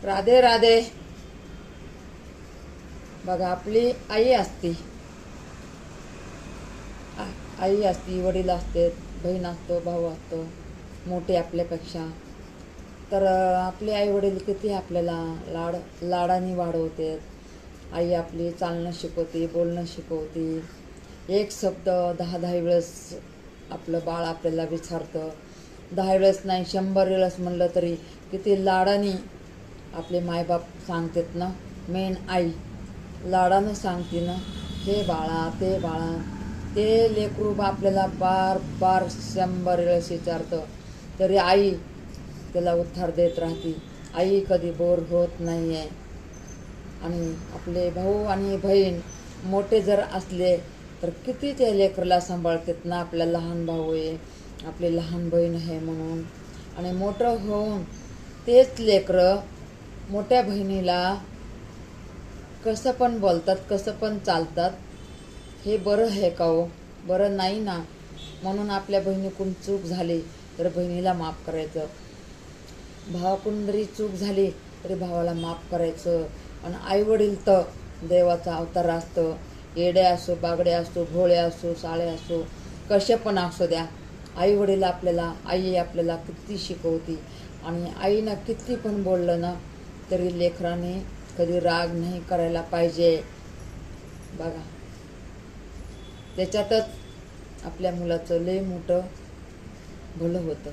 राधे राधे. बघा, आपली आई असती, आई असती, वडील असते, बहीण असतो, भाऊ असतो मोठे आपल्यापेक्षा. तर आपले आई वडील किती आपल्याला लाडाने वाढवते. आई आपली चालणं शिकवते, बोलणं शिकवते. एक शब्द 10 वेळेस आपलं बाळ आपल्याला विचारतं. 10 वेळेस नाही, 100 वेळेस म्हणलं तरी किती लाडाने आपले मायबाप सांगतात ना. मेन आई लाडानं सांगते ना, हे बाळा ते बाळा. ते लेकरू आपल्याला बार बार 100 वेळेस विचारतं, तरी आई त्याला उत्तर देत राहते. आई कधी बोर होत नाही आहे. आणि आपले भाऊ आणि बहीण मोठे जर असले तर किती त्या लेकराला सांभाळतात ना. आपला लहान भाऊ आहे, आपली लहान बहीण आहे म्हणून. आणि मोठं होऊन तेच लेकरं मोठ्या बहिणीला कसं पण बोलतात, कसं पण चालतात. हे बरं आहे का हो? बरं नाही ना. म्हणून आपल्या बहिणीकडून चूक झाली तर बहिणीला माफ करायचं. भावाकडून जरी चूक झाली तरी भावाला माफ करायचं. आणि आईवडील तर देवाचा अवतार असतं. येडे असो, बागडे असो, भोळे असो, साळे असो, कसे पण असू द्या, आईवडील आपल्याला, आई आपल्याला किती शिकवती. आणि आईनं किती पण बोललं ना तरी लेकराने कधी राग नाही करायला पाहिजे. बघा, त्याच्यातच आपल्या मुलाचं लय मोठं भलं होतं.